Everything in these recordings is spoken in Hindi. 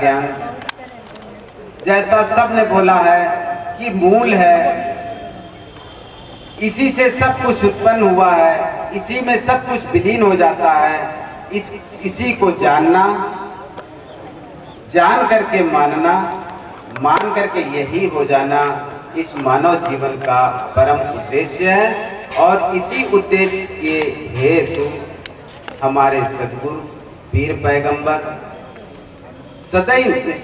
ज्ञान, जैसा सबने बोला है कि मूल है, इसी से सब कुछ उत्पन्न हुआ है, इसी में सब कुछ विलीन हो जाता है। इसी को जानना, जान करके मानना, मान करके यही हो जाना इस मानव जीवन का परम उद्देश्य है। और इसी उद्देश्य के हेतु हमारे सद्गुरु पीर पैगंबर सदैव इस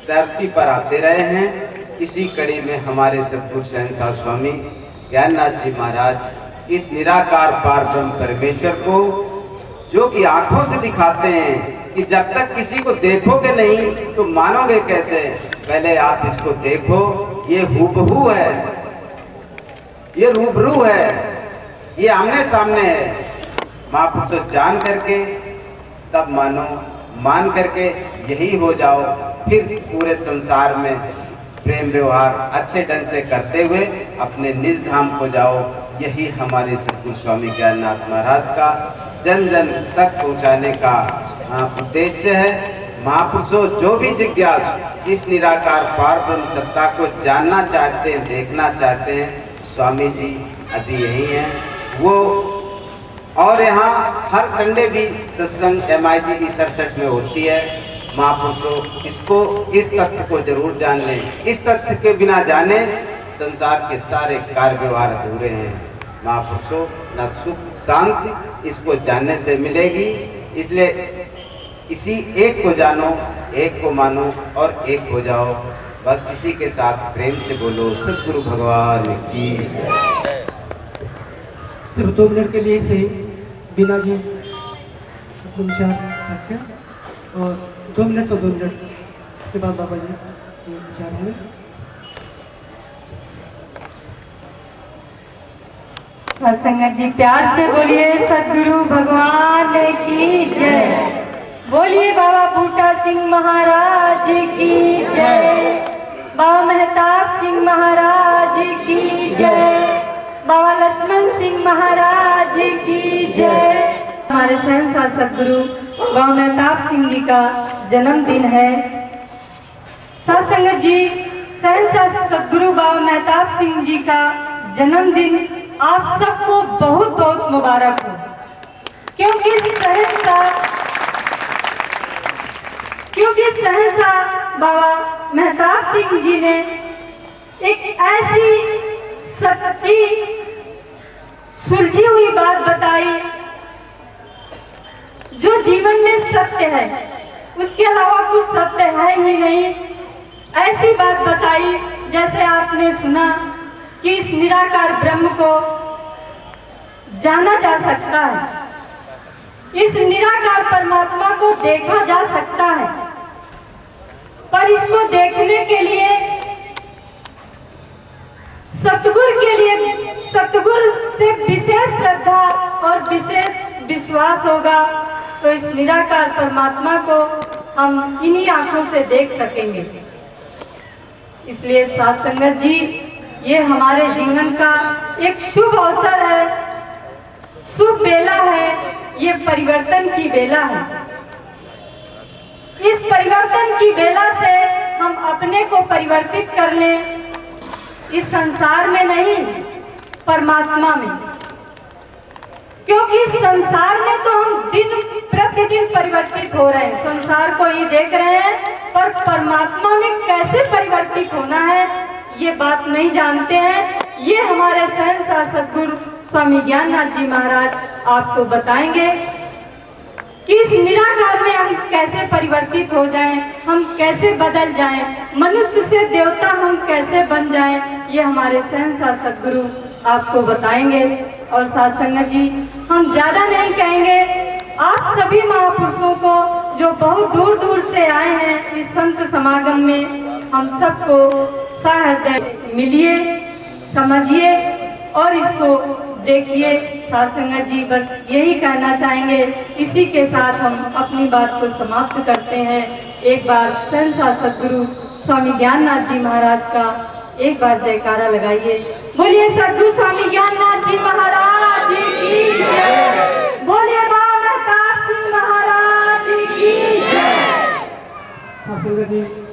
धरती पर आते रहे हैं। इसी कड़ी में हमारे सद्गुरु शहंशाह स्वामी ज्ञाननाथ जी महाराज इस निराकार पार ब्रह्म परमेश्वर को, जो कि आंखों से दिखाते हैं कि जब तक किसी को देखोगे नहीं तो मानोगे कैसे, पहले आप इसको देखो, ये हूबहू है, ये रूबरू है, ये आमने सामने है। महापुरुष जान करके तब मानो, मान करके यही हो जाओ, फिर पूरे संसार में प्रेम व्यवहार अच्छे ढंग से करते हुए अपने निज धाम को जाओ। यही हमारे सद्गुरु स्वामी ज्ञाननाथ महाराज का जन जन तक पहुंचाने का उद्देश्य है। महापुरुषों, जो भी जिज्ञासु इस निराकार पार ब्रह्म सत्ता को जानना चाहते हैं, देखना चाहते हैं, स्वामी जी अभी यही हैं वो। और यहाँ हर संडे भी सत्संग MIG की 67 में होती है। महापुरुषों, इसको, इस तथ्य को जरूर जान लें। इस तथ्य के बिना जाने संसार के सारे कार्य व्यवहार अधूरे हैं। महापुरुषों, न सुख शांति इसको जानने से मिलेगी। इसलिए इसी एक को जानो, एक को मानो और एक हो जाओ। बस इसी के साथ प्रेम से बोलो सद्गुरु भगवान की। सिर्फ 2 मिनट के लिए सही बीना जी अपने विचार रखें, और 2 मिनट तो 2 मिनट के बाद बाबा जी ये विचार होंगे। सत्संगत जी प्यार से बोलिए सद्गुरु भगवान की जय। बोलिए बाबा बूटा सिंह महाराज की जय, बाबा मेहताब सिंह महाराज की जय, बाबा लक्ष्मण सिंह महाराज की जय। हमारे शहंशाह सद्गुरु बाबा मेहताब सिंह जी का जन्मदिन है। सत्संगत जी, शहंशाह सद्गुरु बाबा मेहताब सिंह जी का जन्मदिन आप सबको बहुत बहुत मुबारक हो, क्योंकि शहंशाह बाबा मेहताब सिंह जी ने एक ऐसी सच्ची सुलझी हुई बात बताई जो जीवन में सत्य है, उसके अलावा कुछ सत्य है ही नहीं। ऐसी बात बताई जैसे आपने सुना कि इस निराकार ब्रह्म को जाना जा सकता है, इस निराकार परमात्मा को देखा जा सकता है, पर इसको देखने के लिए सतगुरु से विशेष श्रद्धा और विशेष विश्वास होगा, तो इस निराकार परमात्मा को हम इन्हीं आंखों से देख सकेंगे। इसलिए साथ संगत जी, ये हमारे जीवन का एक शुभ अवसर है, शुभ बेला है, ये परिवर्तन की बेला है। इस परिवर्तन की बेला से हम अपने को परिवर्तित कर लें, इस संसार में नहीं, परमात्मा में। क्योंकि संसार में तो हम दिन प्रतिदिन परिवर्तित हो रहे हैं, संसार को ही देख रहे हैं, पर परमात्मा में कैसे परिवर्तित होना है ये बात नहीं जानते हैं। ये हमारे शहंशाह सद्गुरु स्वामी ज्ञाननाथ जी महाराज आपको बताएंगे कि इस निराकार में हम कैसे परिवर्तित हो जाएं, हम कैसे बदल जाएं, मनुष्य से देवता हम कैसे बन जाएं, ये हमारे शहंशाह सद्गुरु आपको बताएंगे। और साथ संगत जी, हम ज्यादा नहीं कहेंगे, आप सभी महापुरुषों को जो बहुत दूर दूर से आए हैं इस संत समागम में, हम सबको सहृदय मिलिए, समझिए और इसको देखिए। साथ संगत जी, बस यही कहना चाहेंगे। इसी के साथ हम अपनी बात को समाप्त करते हैं। एक बार शहंशाह सद्गुरु स्वामी ज्ञाननाथ जी महाराज का एक बार जयकारा लगाइए। बोलिए सद्गुरु स्वामी ज्ञाननाथ जी महाराज की जय। बोलिए बाबा मेहताब सिंह महाराज की जय। हाँ संगत जी